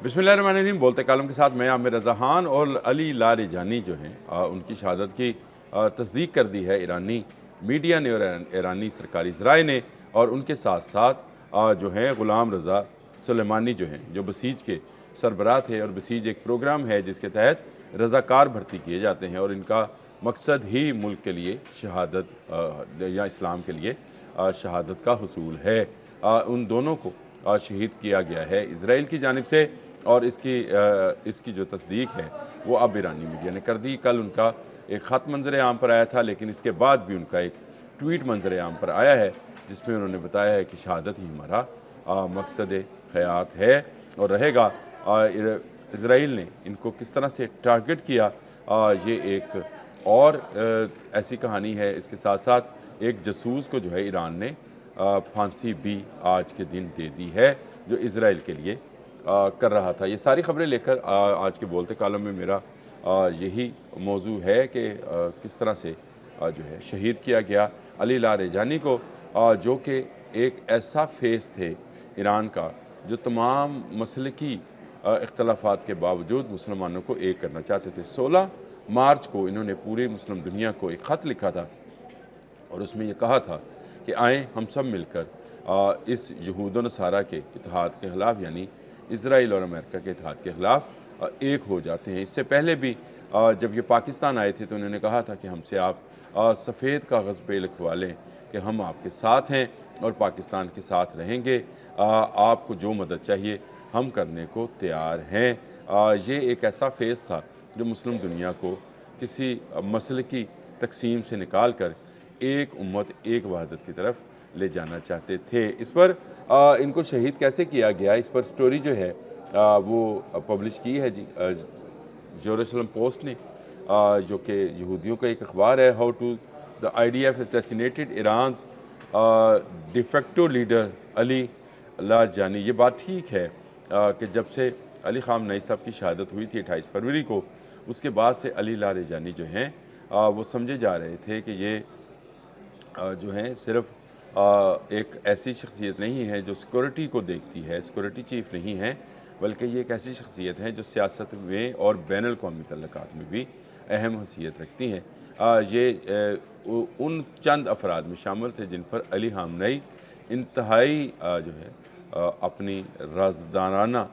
बिस्मिल्लाहिर्रहमानिर्रहीम। बोलते कालम के साथ मैं आमिर रज़ा खान और अली लारिजानी जो हैं उनकी शहादत की तस्दीक कर दी है ईरानी मीडिया ने और ईरानी सरकारी ज़राए ने। और उनके साथ साथ जो हैं ग़ुलाम रज़ा सुलेमानी जो हैं, जो बसीज के सरबराह थे, और बसीज एक प्रोग्राम है जिसके तहत रज़ाकार भर्ती किए जाते हैं और इनका मकसद ही मुल्क के लिए शहादत या इस्लाम के लिए शहादत का हुसूल है। उन दोनों को शहीद किया गया है इसराइल की जानिब से, और इसकी जो तस्दीक है वो अब ईरानी मीडिया ने कर दी। कल उनका एक ख़त मंजर आम पर आया था, लेकिन इसके बाद भी उनका एक ट्वीट मंजर आम पर आया है जिसमें उन्होंने बताया है कि शहादत ही हमारा मकसद हयात है और रहेगा। इसराइल ने इनको किस तरह से टारगेट किया, ये एक और ऐसी कहानी है। इसके साथ साथ एक जसूस को जो है ईरान ने फांसी भी आज के दिन दे दी है, जो इसराइल के लिए कर रहा था। ये सारी खबरें लेकर आज के बोलते कालम में मेरा यही मौजू है कि किस तरह से जो है शहीद किया गया अली लारिजानी को, जो कि एक ऐसा फेस थे ईरान का जो तमाम मसलकी इख्तलाफात के बावजूद मुसलमानों को एक करना चाहते थे। 16 मार्च को इन्होंने पूरी मुस्लिम दुनिया को एक ख़त लिखा था और उसमें ये कहा था कि आएँ हम सब मिलकर इस यहूद व नसारा के इत्तेहाद के ख़िलाफ़, यानी इसराइल और अमेरिका के इत्तेहाद के ख़िलाफ़ एक हो जाते हैं। इससे पहले भी जब ये पाकिस्तान आए थे तो उन्होंने कहा था कि हमसे आप सफ़ेद कागज़ पे लिखवा लें कि हम आपके साथ हैं और पाकिस्तान के साथ रहेंगे, आपको जो मदद चाहिए हम करने को तैयार हैं। ये एक ऐसा फेज़ था जो मुस्लिम दुनिया को किसी मसले की तकसीम से निकाल कर एक उम्मत एक वहदत की तरफ ले जाना चाहते थे। इस पर इनको शहीद कैसे किया गया, इस पर स्टोरी जो है वो पब्लिश की है जी जेरूसलम पोस्ट ने, जो कि यहूदियों का एक अखबार है। How to the IDF assassinated Iran's de facto leader Ali Larijani. ये बात ठीक है कि जब से अली ख़ामनेई साहब की शहादत हुई थी 28 फरवरी को, उसके बाद से अली लारिजानी जो हैं वो समझे जा रहे थे कि ये जो हैं सिर्फ़ एक ऐसी शख्सियत नहीं है जो सिक्योरिटी को देखती है, सिक्योरिटी चीफ़ नहीं है, बल्कि ये एक ऐसी शख्सियत है जो सियासत में और बैनुल अक़वामी तल्लुकात में भी अहम हैसियत रखती हैं। ये उन चंद अफराद में शामिल थे जिन पर अली ख़ामनेई इंतहाई जो है अपनी राज़दाराना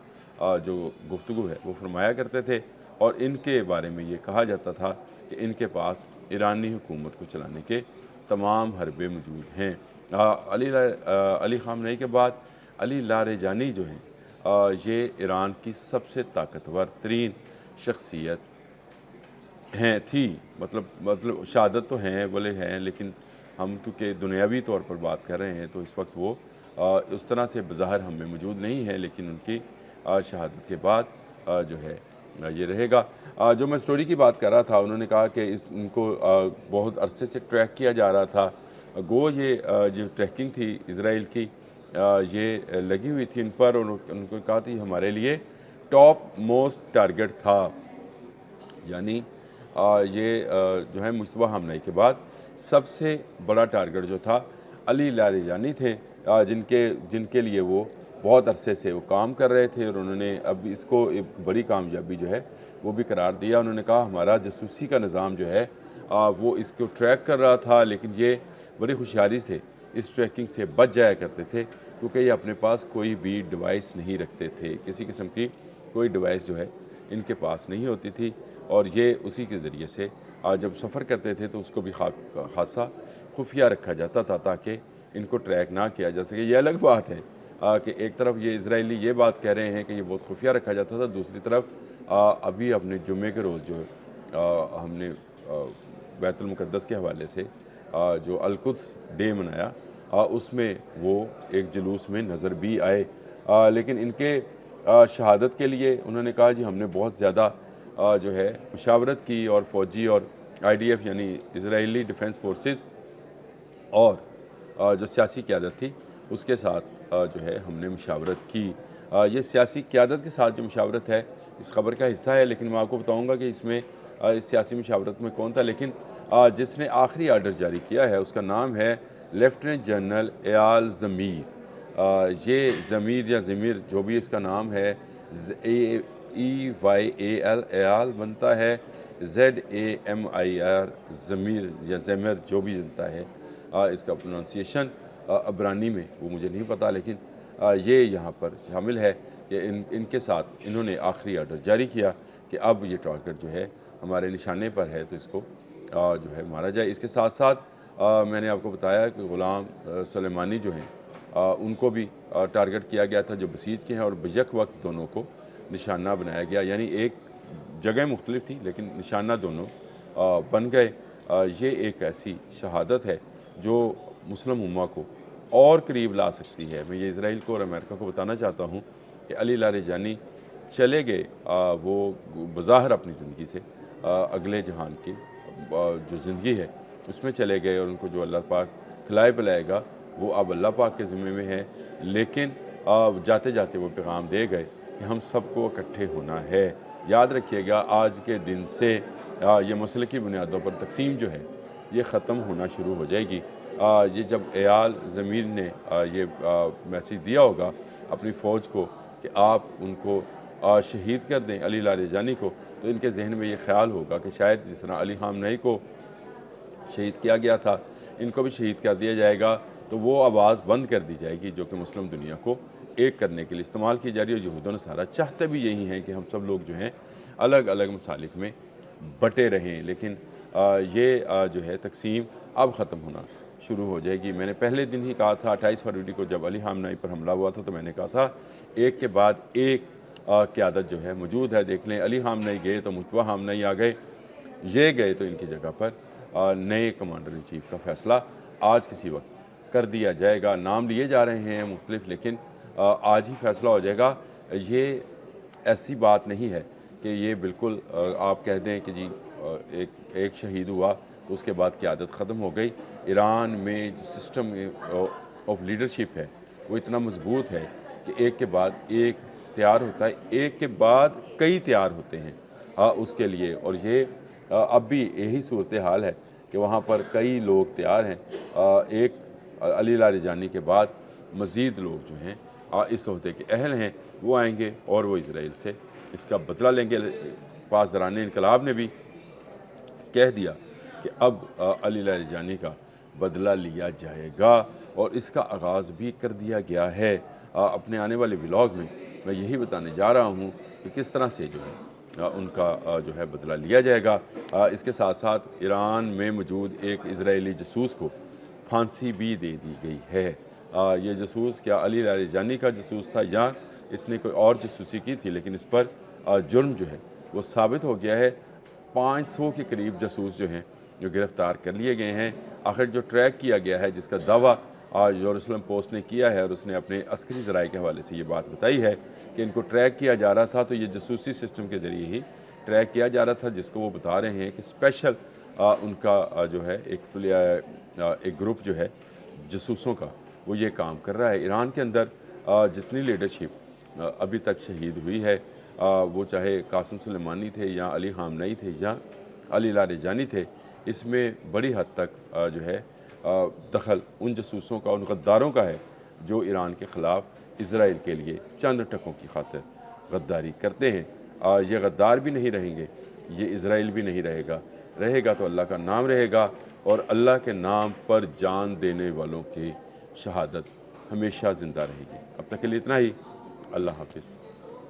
जो गुफ्तगू है वो फरमाया करते थे, और इनके बारे में ये कहा जाता था कि इनके पास ईरानी हुकूमत को चलाने के तमाम हरबे मौजूद हैं। अली ख़ामनेई के बाद अली लारिजानी जो हैं ये ईरान की सबसे ताकतवर तरीन शख्सियत थी। मतलब शहादत तो हैं बोले हैं, लेकिन हम क्योंकि दुनियावी तौर पर बात कर रहे हैं तो इस वक्त वो उस तरह से बज़ाहिर हम में मौजूद नहीं है, लेकिन उनकी शहादत के बाद जो है ये रहेगा। जो मैं स्टोरी की बात कर रहा था, उन्होंने कहा कि इनको बहुत अरसे से ट्रैक किया जा रहा था। गो ये जो ट्रैकिंग थी इसराइल की ये लगी हुई थी इन पर, और उनको कहा थी हमारे लिए टॉप मोस्ट टारगेट था। यानी ये जो है मुस्तफ़ा हमनई के बाद सबसे बड़ा टारगेट जो था अली लारिजानी थे, जिनके लिए वो बहुत अरसे से वो काम कर रहे थे, और उन्होंने अब इसको एक बड़ी कामयाबी जो है वो भी करार दिया। उन्होंने कहा हमारा जासूसी का निज़ाम जो है वो इसको ट्रैक कर रहा था, लेकिन ये बड़ी होशियारी से इस ट्रैकिंग से बच जाया करते थे, क्योंकि ये अपने पास कोई भी डिवाइस नहीं रखते थे, किसी किस्म की कोई डिवाइस जो है इनके पास नहीं होती थी, और ये उसी के ज़रिए से जब सफ़र करते थे तो उसको भी खासा खुफिया रखा जाता था ताकि इनको ट्रैक ना किया जा सके। ये अलग बात है कि एक तरफ ये इजरायली ये बात कह रहे हैं कि ये बहुत खुफिया रखा जाता था, दूसरी तरफ अभी अपने जुम्मे के रोज़ जो हमने बैतुल मुक़द्दस के हवाले से जो अल-कुद्स डे मनाया, उसमें वो एक जुलूस में नज़र भी आए। लेकिन इनके शहादत के लिए उन्होंने कहा जी हमने बहुत ज़्यादा जो है मुशावरत की, और फ़ौजी और IDF यानी इजरायली डिफेंस फोर्सेस और जो सियासी क़यादत थी उसके साथ जो है हमने मुशावरत की। ये सियासी क़यादत के साथ जो मुशावरत है इस खबर का हिस्सा है, लेकिन मैं आपको बताऊंगा कि इसमें इस सियासी मुशावरत में कौन था। लेकिन जिसने आखिरी आर्डर जारी किया है उसका नाम है लेफ्टिनेंट जनरल एयाल ज़मीर। ये ज़मीर या ज़मीर जो भी इसका नाम है, EYAL ایال بنتا ہے ZAMIR ضمیر یا زمر جو بھی بنتا ہے اس کا پروننسیشن عبرانی میں وہ مجھے نہیں پتا، لیکن یہ یہاں پر شامل ہے کہ ان کے ساتھ انہوں نے آخری آرڈر جاری کیا کہ اب یہ ٹارگٹ جو ہے ہمارے نشانے پر ہے تو اس کو جو ہے مارا جائے۔ اس کے ساتھ ساتھ میں نے آپ کو بتایا کہ غلام سلیمانی جو ہیں ان کو بھی ٹارگٹ کیا گیا تھا جو بسیج کے ہیں، اور بیک وقت دونوں کو نشانہ بنایا گیا، یعنی ایک جگہ مختلف تھی لیکن نشانہ دونوں بن گئے۔ یہ ایک ایسی شہادت ہے جو مسلم امہ کو اور قریب لا سکتی ہے۔ میں یہ اسرائیل کو اور امریکہ کو بتانا چاہتا ہوں کہ علی لاریجانی چلے گئے وہ بظاہر اپنی زندگی سے اگلے جہان کی جو زندگی ہے اس میں چلے گئے، اور ان کو جو اللہ پاک کھلائے پلائے گا وہ اب اللہ پاک کے ذمے میں ہے، لیکن جاتے جاتے وہ پیغام دے گئے کہ ہم سب کو اکٹھے ہونا ہے۔ یاد رکھیے گا آج کے دن سے یہ مسلکی بنیادوں پر تقسیم جو ہے یہ ختم ہونا شروع ہو جائے گی۔ یہ جب ایال ضمیر نے یہ میسیج دیا ہوگا اپنی فوج کو کہ آپ ان کو شہید کر دیں علی لاریجانی کو، تو ان کے ذہن میں یہ خیال ہوگا کہ شاید جس طرح علی خامنئی کو شہید کیا گیا تھا ان کو بھی شہید کر دیا جائے گا، تو وہ آواز بند کر دی جائے گی جو کہ مسلم دنیا کو ایک کرنے کے لیے استعمال کی جا رہی ہے۔ یہود و نصارہ چاہتے بھی یہی ہیں کہ ہم سب لوگ جو ہیں الگ الگ مسالک میں بٹے رہیں، لیکن یہ جو ہے تقسیم اب ختم ہونا شروع ہو جائے گی۔ میں نے پہلے دن ہی کہا تھا 28 فروری کو جب علی خامنئی پر حملہ ہوا تھا تو میں نے کہا تھا ایک کے بعد ایک قیادت جو ہے موجود ہے۔ دیکھ لیں علی خامنئی گئے تو مصطفیٰ خامنئی آ گئے، یہ گئے تو ان کی جگہ پر نئے کمانڈر ان چیف کا فیصلہ آج کسی وقت کر دیا جائے گا۔ نام لیے جا رہے ہیں مختلف، لیکن آج ہی فیصلہ ہو جائے گا۔ یہ ایسی بات نہیں ہے کہ یہ بالکل آپ کہہ دیں کہ جی ایک شہید ہوا تو اس کے بعد قیادت ختم ہو گئی۔ ایران میں جو سسٹم آف لیڈرشپ ہے وہ اتنا مضبوط ہے کہ ایک کے بعد ایک تیار ہوتا ہے، ایک کے بعد کئی تیار ہوتے ہیں اس کے لیے، اور یہ اب بھی یہی صورتحال ہے کہ وہاں پر کئی لوگ تیار ہیں۔ ایک علی لاریجانی کے بعد مزید لوگ جو ہیں اس عہدے کے اہل ہیں وہ آئیں گے اور وہ اسرائیل سے اس کا بدلہ لیں گے۔ پاسداران انقلاب نے بھی کہہ دیا کہ اب علی لاریجانی کا بدلہ لیا جائے گا، اور اس کا آغاز بھی کر دیا گیا ہے۔ اپنے آنے والے ولاگ میں یہی بتانے جا رہا ہوں کہ کس طرح سے جو ہے ان کا جو ہے بدلہ لیا جائے گا۔ اس کے ساتھ ساتھ ایران میں موجود ایک اسرائیلی جاسوس کو پھانسی بھی دے دی گئی ہے۔ یہ جاسوس کیا علی لاریجانی کا جاسوس تھا یا اس نے کوئی اور جاسوسی کی تھی، لیکن اس پر جرم جو ہے وہ ثابت ہو گیا ہے۔ 500 کے قریب جاسوس جو ہیں جو گرفتار کر لیے گئے ہیں۔ آخر جو ٹریک کیا گیا ہے، جس کا دعویٰ یروشلم پوسٹ نے کیا ہے، اور اس نے اپنے عسکری ذرائع کے حوالے سے یہ بات بتائی ہے کہ ان کو ٹریک کیا جا رہا تھا، تو یہ جاسوسی سسٹم کے ذریعے ہی ٹریک کیا جا رہا تھا، جس کو وہ بتا رہے ہیں کہ اسپیشل ان کا جو ہے ایک گروپ جو ہے جاسوسوں کا وہ یہ کام کر رہا ہے۔ ایران کے اندر جتنی لیڈرشپ ابھی تک شہید ہوئی ہے، وہ چاہے قاسم سلیمانی تھے یا علی خامنئی تھے یا علی لاریجانی تھے، اس میں بڑی حد تک جو ہے دخل ان جاسوسوں کا، ان غداروں کا ہے جو ایران کے خلاف اسرائیل کے لیے چند ٹکوں کی خاطر غداری کرتے ہیں۔ یہ غدار بھی نہیں رہیں گے، یہ اسرائیل بھی نہیں رہے گا تو اللہ کا نام رہے گا، اور اللہ کے نام پر جان دینے والوں کی شہادت ہمیشہ زندہ رہے گی۔ اب تک کے لیے اتنا ہی۔ اللہ حافظ۔